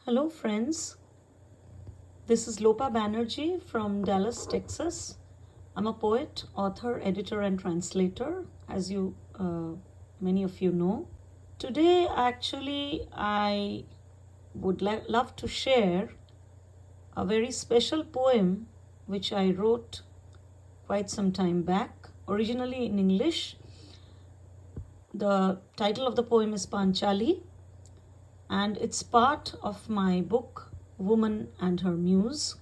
Hello, friends. This is Lopa Banerjee from Dallas, Texas. I'm a poet, author, editor, and translator, as many of you know. Today, actually, I would love to share a very special poem which I wrote quite some time back, originally in English. The title of the poem is Panchali, and it's part of my book Woman and Her Muse,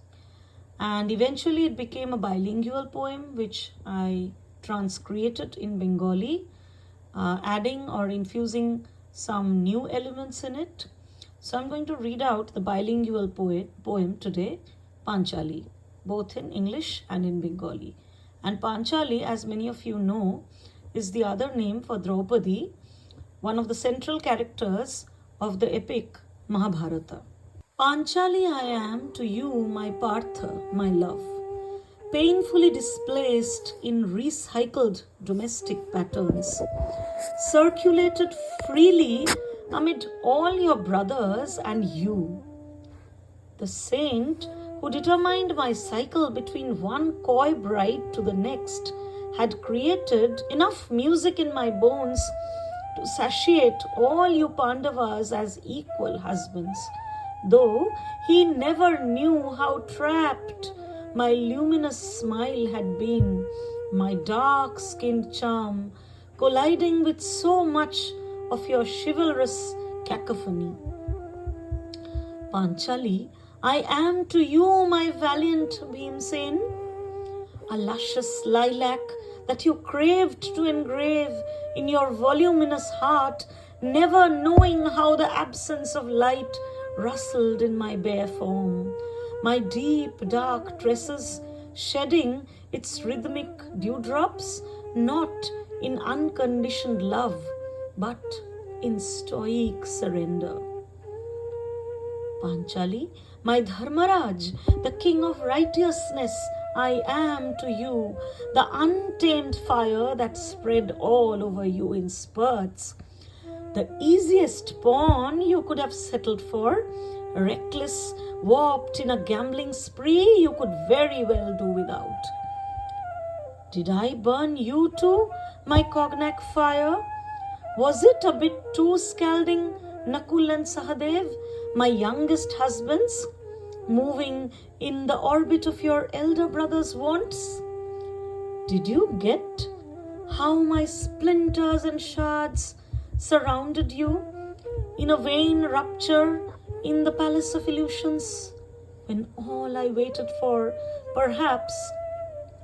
and eventually it became a bilingual poem which I transcreated in Bengali, adding or infusing some new elements in it. So I'm going to read out the bilingual poem today, Panchali, both in English and in Bengali. And Panchali, as many of you know, is the other name for Draupadi, one of the central characters of the epic Mahabharata. Panchali I am to you, my Partha, my love, painfully displaced in recycled domestic patterns, circulated freely amid all your brothers and you. The saint who determined my cycle between one coy bride to the next had created enough music in my bones to satiate all you Pandavas as equal husbands, though he never knew how trapped my luminous smile had been, my dark-skinned charm colliding with so much of your chivalrous cacophony. Panchali, I am to you, my valiant Bhimsen, a luscious lilac that you craved to engrave in your voluminous heart, never knowing how the absence of light rustled in my bare form, my deep dark tresses shedding its rhythmic dewdrops, not in unconditioned love, but in stoic surrender. Panchali, my Dharmaraj, the king of righteousness, I am to you, the untamed fire that spread all over you in spurts, the easiest pawn you could have settled for, reckless, warped in a gambling spree you could very well do without. Did I burn you too, my cognac fire? Was it a bit too scalding, Nakul and Sahadev, my youngest husbands, moving in the orbit of your elder brother's wants? Did you get how my splinters and shards surrounded you in a vain rupture in the palace of illusions, when all I waited for, perhaps,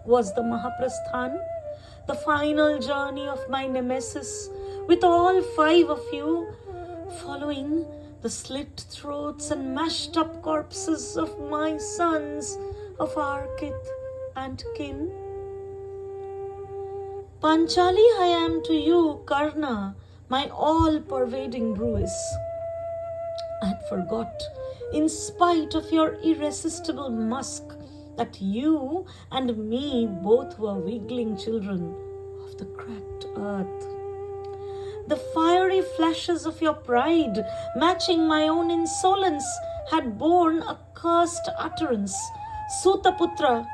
was the Mahaprasthan, the final journey of my nemesis, with all 5 of you following the slit throats and mashed up corpses of my sons of our kith and kin? Panchali I am to you, Karna, my all-pervading Bruis. I had forgot, in spite of your irresistible musk, that you and me both were wiggling children of the cracked earth. The fiery flashes of your pride, matching my own insolence, had borne a cursed utterance. Sutaputra,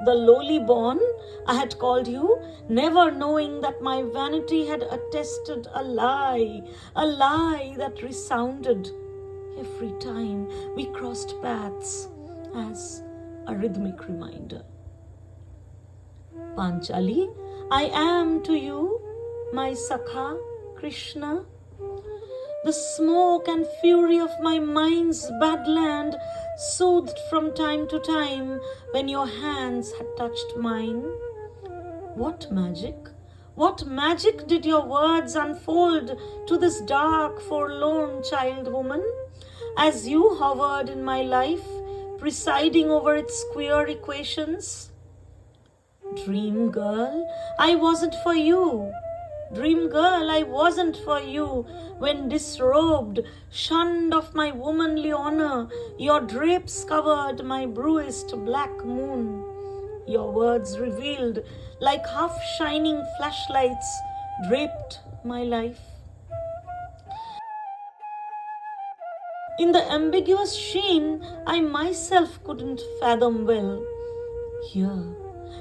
the lowly born, I had called you, never knowing that my vanity had attested a lie that resounded every time we crossed paths as a rhythmic reminder. Panchali, I am to you, my Sakha, Krishna, the smoke and fury of my mind's badland, soothed from time to time when your hands had touched mine. What magic did your words unfold to this dark, forlorn child woman, as you hovered in my life, presiding over its queer equations? Dream girl, I wasn't for you. Dream girl, I wasn't for you, when disrobed, shunned of my womanly honor, your drapes covered my bruised black moon. Your words revealed, like half-shining flashlights, draped my life. In the ambiguous sheen I myself couldn't fathom well.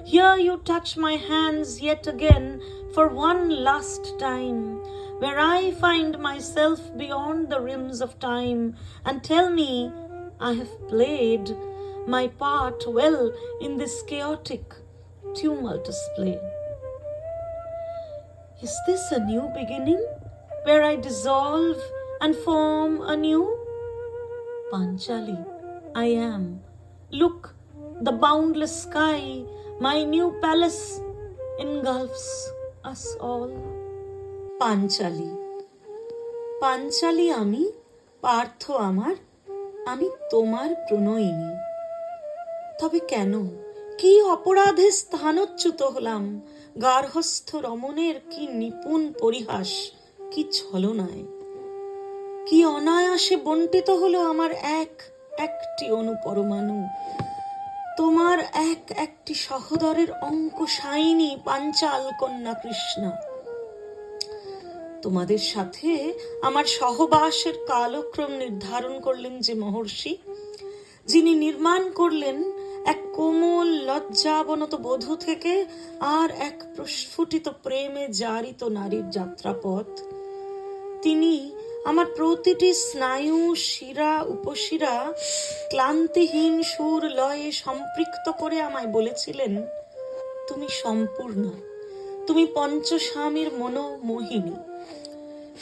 Here you touch my hands yet again for one last time, where I find myself beyond the rims of time, and tell me I have played my part well in this chaotic, tumultuous play. Is this a new beginning, where I dissolve and form anew? Panchali, I am. Look, the boundless sky, my new palace, engulfs us all. Panchali. Panchali আমি, পার্থ আমার, আমি তোমার প্রণয়িনী। তবে কেন, কি অপরাধে স্থানচ্যুত হলাম? গার্হস্থ রমণের কি নিপুণ পরিহাস, কি ছলনায়, কি অনায়াসে বণ্টিত হলো আমার একটি অনুপরমাণু। তোমার একটি সহোদরের অঙ্কশায়িনী পাঞ্চাল কন্যা কৃষ্ণা। তোমাদের সাথে আমার সহবাসের কালক্রম নির্ধারণ করলেন যে মহর্ষি, যিনি নির্মাণ করলেন এক কোমল লজ্জাবনত বধূ থেকে আর এক প্রস্ফুটিত প্রেমে জারিত নারীর যাত্রাপথ, তিনি আমার প্রতিটি স্নায়ু, শিরা, উপশিরা ক্লান্তিহীন সুর লয়ে সম্পৃক্ত করে আমায় বলেছিলেন, তুমি সম্পূর্ণ, তুমি পঞ্চস্বামীর মনোমোহিনী।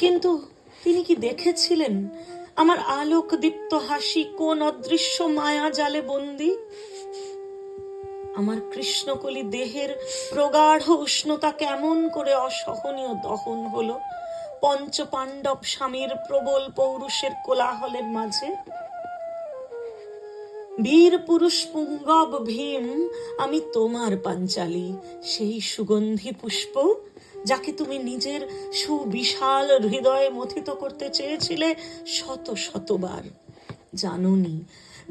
কিন্তু তিনি কি দেখেছিলেন আমার আলোক দীপ্ত হাসি কোন অদৃশ্য মায়া জালে বন্দী? আমার কৃষ্ণকলি দেহের প্রগাঢ় উষ্ণতা কেমন করে অসহনীয় দহন হলো পঞ্চপাণ্ডব স্বামীর প্রবল পৌরুষের কোলাহলের মাঝে? বীর পুরুষ পুঙ্গব ভীম, আমি তোমার পাঞ্চালী, সেই সুগন্ধি পুষ্প যাকে তুমি নিজের সুবিশাল হৃদয়ে মথিত করতে চেয়েছিলে শত শতবার।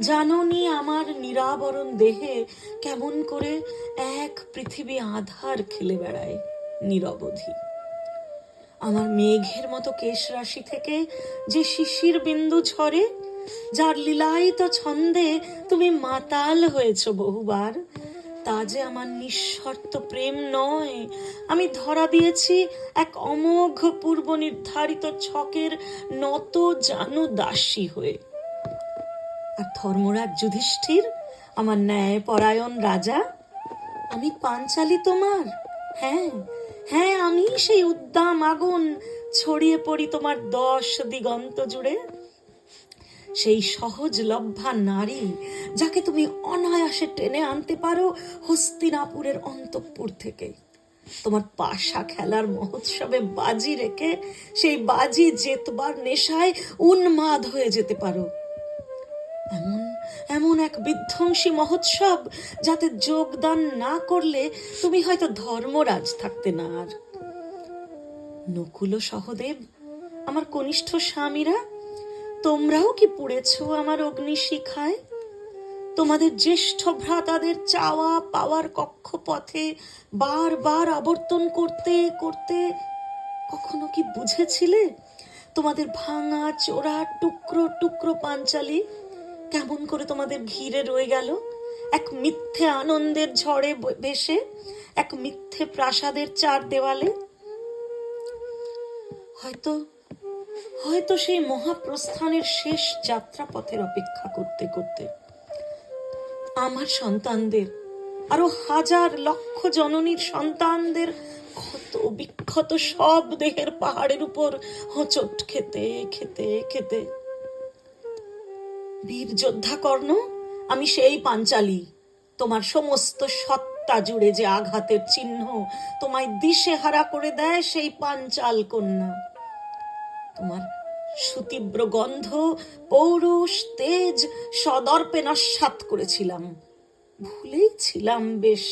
জানোনি আমার নিরাবরণ দেহে কেমন করে এক পৃথিবী আধার খেলে বেড়ায় নিরবধি। আমার মেঘের মতো কেশরাশি থেকে যে শিশির বিন্দু ঝরে, যার লীলায়িত ছন্দে তুমি মাতাল হয়েছ বহুবার, তা যে আমার নিঃশর্ত প্রেম নয়। আমি ধরা দিয়েছি এক অমোঘ পূর্ব নির্ধারিত ছকের নত জানু দাসী হয়ে। আর ধর্মরাজ যুধিষ্ঠির, আমার ন্যায় পরায়ণ রাজা, আমি পাঞ্চালী তোমার। হ্যাঁ, আমি সেই উদ্দাম আগুন, ছড়িয়ে পড়ি তোমার 10 দিগন্ত জুড়ে। সেই সহজ লভ্যা নারী যাকে তুমি অনায়াসে টেনে আনতে পারো হস্তিনাপুরের অন্তঃপুর থেকে। তোমার পাশা খেলার মহোৎসবে বাজি রেখে সেই বাজি জেতবার নেশায় উন্মাদ হয়ে যেতে পারো। এমন এক বিধ্বংসী মহোৎসব যাতে যোগদান না করলে তুমি হয়তো ধর্মরাজ থাকতে না আর। নকুল ও সহদেব, আমার কনিষ্ঠ স্বামীরা, তোমরাও কি পুড়েছ আমার অগ্নিশিখায়? তোমাদের জ্যেষ্ঠ ভ্রাতাদের চাওয়া পাওয়ার কক্ষপথে বারবার আবর্তন করতে করতে কখনো কি বুঝেছিলে তোমাদের ভাঙা চোরা টুকরো টুকরো পাঞ্চালী কেমন করে তোমাদের ঘিরে রয়ে গেল এক মিথ্যে আনন্দের ঝড়ে ভেসে, এক মিথ্যে প্রাসাদের 4 দেওয়ালে? হয়তো সেই মহাপ্রস্থানের শেষ যাত্রাপথের অপেক্ষা করতে করতে আমার সন্তানদের, আরো হাজার লক্ষ জননীর সন্তানদের ক্ষত বিক্ষত সব দেহের পাহাড়ের উপর হোঁচট খেতে খেতে খেতে। বীর যোদ্ধা কর্ণ, আমি সেই পাঞ্চালী, তোমার সমস্ত সত্তা জুড়ে যে আঘাতের চিহ্ন তোমায় দিশেহারা করে দেয়, সেই পাঞ্চাল কন্যা। তোমার সুতীব্র গন্ধ, পৌরুষ, তেজ সদর্পে নস্যাৎ করেছিলাম, ভুলেই ছিলাম বেশ।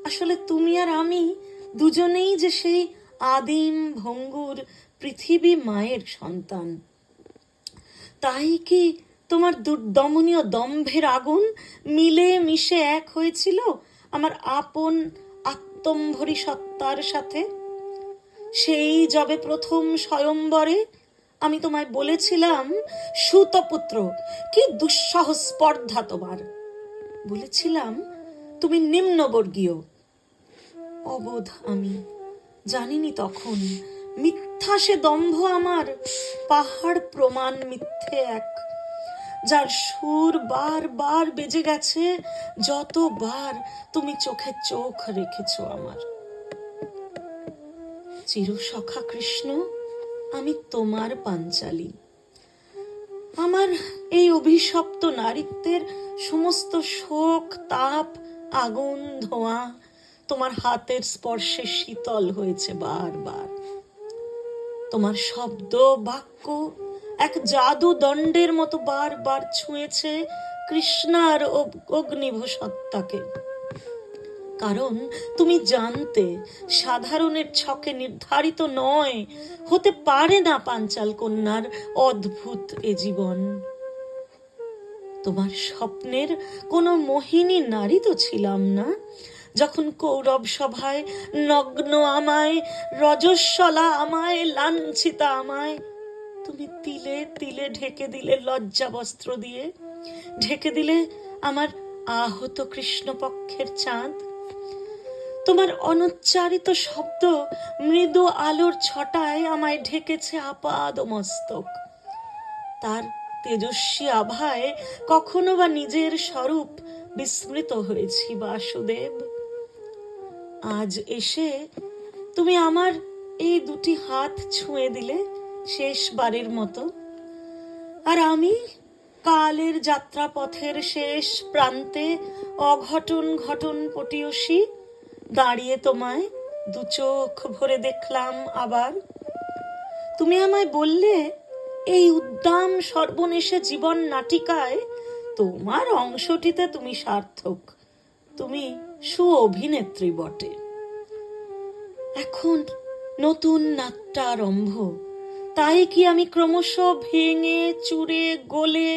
আসলে তুমি আর আমি দুজনেই যে সেই আদিম ভঙ্গুর পৃথিবী মায়ের সন্তান। তাই কি তোমার দুর্দমনীয় দম্ভের আগুন মিলে মিশে এক হয়েছিল আমার আপন আত্মম্ভরি সত্তার সাথে? সেই যবে প্রথম স্বয়ম্বরে আমি তোমায় বলেছিলাম, সুতপুত্র, কি দুঃসহ স্পর্ধা তোমার। বলেছিলাম তুমি নিম্নবর্গীয়। অবোধ আমি, জানিনি তখন মিথ্যা সে দম্ভ আমার, পাহাড় প্রমাণ মিথ্যে এক, যার সুর বার বার বেজে গেছে যতবার তুমি চোখে চোখ রেখেছ আমার। চিরসখা কৃষ্ণ, আমি তোমার পাঞ্চালী। আমার এই অভিশপ্ত নারীত্বের সমস্ত শোক, তাপ, আগুন, ধোঁয়া তোমার হাতের স্পর্শে শীতল হয়েছে বারবার। তোমার শব্দ, বাক্য এক জাদু দণ্ডের মতো বারবার ছুঁয়েছে কৃষ্ণার অগ্নিভ সত্তাকে। কারণ তুমি জানতে সাধারণের ছকে নির্ধারিত নয়, হতে পারে না পাঞ্চাল কন্যার অদ্ভুত এ জীবন। তোমার স্বপ্নের কোনো মোহিনী নারী তো ছিলাম না, যখন কৌরব সভায় নগ্ন আমায়, রজস্বলা আমায়, লাঞ্ছিতা আমায় তুমি তিলে তিলে ঢেকে দিলে লজ্জা বস্ত্র দিয়ে, ঢেকে দিলে আমার আহত কৃষ্ণপক্ষের চাঁদ। তোমার অনুচ্চারিত শব্দ মৃদু আলোর ছটায় আমায় ঢেকেছে আপাদ মস্তক। তার তেজস্বী আভায় কখনো বা নিজের স্বরূপ বিস্মৃত হয়েছি বাসুদেব। আজ এসে তুমি আমার এই দুটি হাত ছুঁয়ে দিলে শেষবারের মতো, আর আমি কালের যাত্রাপথের শেষ প্রান্তে অঘটন ঘটন পটিয়সী দাঁড়িয়ে তোমায় দু চোখ ভরে দেখলাম আবার। তুমি আমায় বললে, এই উদ্দাম সর্বনেশে জীবন নাটিকায় তোমার অংশটিতে তুমি সার্থক, তুমি সুঅভিনেত্রী বটে। এখন নতুন নাট্যারম্ভ, তাই কি আমি ক্রমশ ভেঙে চুরে গলে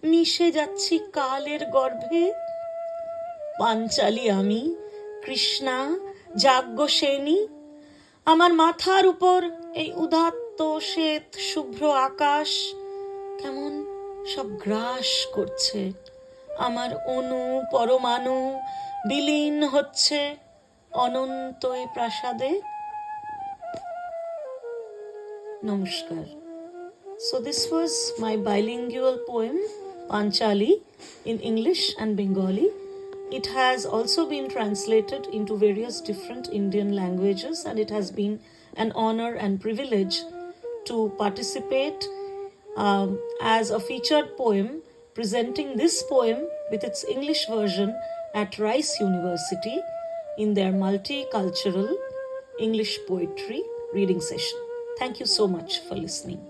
মিশে যাচ্ছি কালের গর্ভে? পাঞ্চালী আমি, কৃষ্ণা, যাজ্ঞসেনী। আমার মাথার উপর এই উদাত্ত শ্বেত শুভ্র আকাশ কেমন সব গ্রাস করছে, আমার অণু পরমাণু বিলীন হচ্ছে অনন্ত এই প্রাসাদে। নমস্কার. So this was my bilingual poem Panchali in English and Bengali. It has also been translated into various different Indian languages, and it has been an honor and privilege to participate as a featured poem, presenting this poem with its English version at Rice University in their multicultural English poetry reading session. Thank you so much for listening.